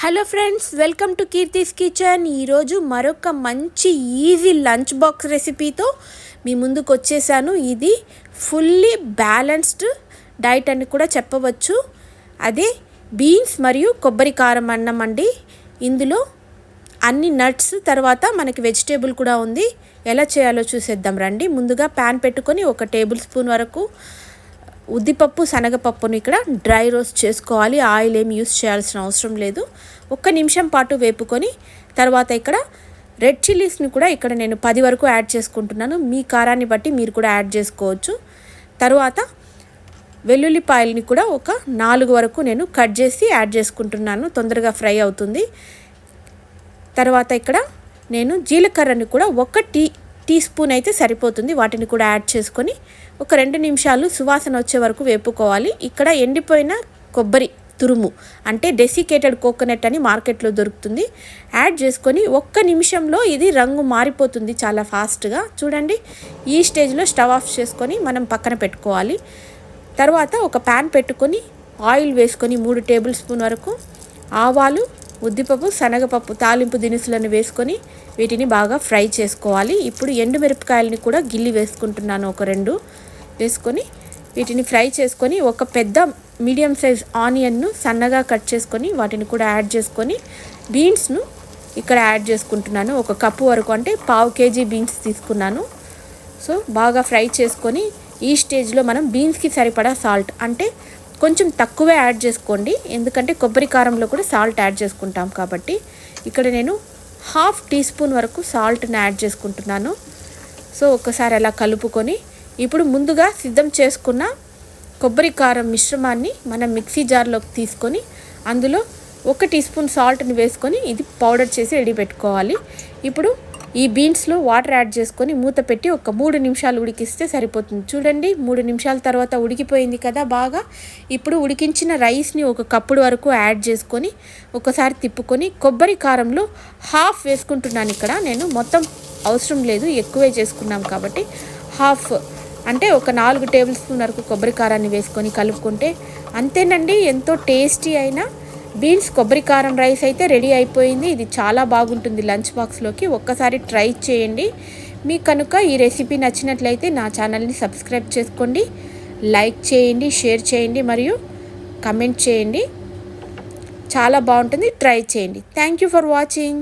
Hello friends, welcome to Keerthi's kitchen. ఈరోజు మరొక మంచి ఈజీ లంచ్ బాక్స్ రెసిపీతో మీ ముందుకు వచ్చేసాను. ఇది ఫుల్లీ బ్యాలెన్స్డ్ డైట్ అని కూడా చెప్పవచ్చు. అదే బీన్స్ మరియు కొబ్బరి కారం అన్నం అండి. ఇందులో అన్ని నట్స్ తర్వాత మనకి వెజిటేబుల్ కూడా ఉంది. ఎలా చేయాలో చూసేద్దాం రండి. ముందుగా ప్యాన్ పెట్టుకొని 1 టేబుల్ స్పూన్ వరకు ఉద్దిపప్పు శనగపప్పును ఇక్కడ డ్రై రోస్ట్ చేసుకోవాలి. ఆయిల్ ఏమి యూస్ చేయాల్సిన అవసరం లేదు. 1 నిమిషం పాటు వేపుకొని తర్వాత ఇక్కడ రెడ్ చిల్లీస్ని కూడా ఇక్కడ నేను 10 వరకు యాడ్ చేసుకుంటున్నాను. మీ కారాన్ని బట్టి మీరు కూడా యాడ్ చేసుకోవచ్చు. తర్వాత వెల్లుల్లిపాయలని కూడా ఒక 4 వరకు నేను కట్ చేసి యాడ్ చేసుకుంటున్నాను. తొందరగా ఫ్రై అవుతుంది. తర్వాత ఇక్కడ నేను జీలకర్రని కూడా 1 టీ స్పూన్ అయితే సరిపోతుంది. వాటిని కూడా యాడ్ చేసుకొని ఒక 2 నిమిషాలు సువాసన వచ్చే వరకు వేపుకోవాలి. ఇక్కడ ఎండిపోయిన కొబ్బరి తురుము అంటే డెసికేటెడ్ కోకోనట్ అని మార్కెట్లో దొరుకుతుంది. యాడ్ చేసుకొని 1 నిమిషంలో ఇది రంగు మారిపోతుంది చాలా ఫాస్ట్గా. చూడండి, ఈ స్టేజ్లో స్టవ్ ఆఫ్ చేసుకొని మనం పక్కన పెట్టుకోవాలి. తర్వాత ఒక ప్యాన్ పెట్టుకొని ఆయిల్ వేసుకొని 3 టేబుల్ స్పూన్ వరకు ఆవాలు, ఉద్దిపప్పు శనగపప్పు తాలింపు దినుసులను వేసుకొని వీటిని బాగా ఫ్రై చేసుకోవాలి. ఇప్పుడు ఎండుమిరపకాయలని కూడా గిల్లి వేసుకుంటున్నాను. ఒక 2 వేసుకొని వీటిని ఫ్రై చేసుకొని ఒక పెద్ద మీడియం సైజ్ ఆనియన్ను సన్నగా కట్ చేసుకొని వాటిని కూడా యాడ్ చేసుకొని బీన్స్ను ఇక్కడ యాడ్ చేసుకుంటున్నాను. 1 కప్పు వరకు అంటే 1/2 కేజీ బీన్స్ తీసుకున్నాను. సో బాగా ఫ్రై చేసుకొని ఈ స్టేజ్లో మనం బీన్స్కి సరిపడా సాల్ట్ అంటే కొంచెం తక్కువే యాడ్ చేసుకోండి, ఎందుకంటే కొబ్బరి కారంలో కూడా సాల్ట్ యాడ్ చేసుకుంటాం కాబట్టి. ఇక్కడ నేను 1/2 టీ స్పూన్ వరకు సాల్ట్ని యాడ్ చేసుకుంటున్నాను. సో ఒకసారి అలా కలుపుకొని ఇప్పుడు ముందుగా సిద్ధం చేసుకున్న కొబ్బరి కారం మిశ్రమాన్ని మనం మిక్సీ జార్లోకి తీసుకొని అందులో 1 టీ స్పూన్ సాల్ట్ని వేసుకొని ఇది పౌడర్ చేసి రెడీ పెట్టుకోవాలి. ఇప్పుడు ఈ బీన్స్లో వాటర్ యాడ్ చేసుకొని మూత పెట్టి ఒక 3 నిమిషాలు ఉడికిస్తే సరిపోతుంది. చూడండి, 3 నిమిషాల తర్వాత ఉడికిపోయింది కదా బాగా. ఇప్పుడు ఉడికించిన రైస్ని 1 కప్పుడు వరకు యాడ్ చేసుకొని ఒకసారి తిప్పుకొని కొబ్బరి కారంలో 1/2 వేసుకుంటున్నాను. ఇక్కడ నేను మొత్తం అవసరం లేదు, ఎక్కువే చేసుకున్నాం కాబట్టి 1/2 అంటే ఒక 4 టేబుల్ స్పూన్ వరకు కొబ్బరి కారాన్ని వేసుకొని కలుపుకుంటే అంతేనండి. ఎంతో టేస్టీ అయిన బీన్స్ కొబ్బరి కారం రైస్ అయితే రెడీ అయిపోయింది. ఇది చాలా బాగుంటుంది లంచ్ బాక్స్లోకి. ఒక్కసారి ట్రై చేయండి. మీకు కనుక ఈ రెసిపీ నచ్చినట్లయితే నా ఛానల్ని సబ్స్క్రైబ్ చేసుకోండి, లైక్ చేయండి, షేర్ చేయండి మరియు కమెంట్ చేయండి. చాలా బాగుంటుంది, ట్రై చేయండి. Thank you for watching.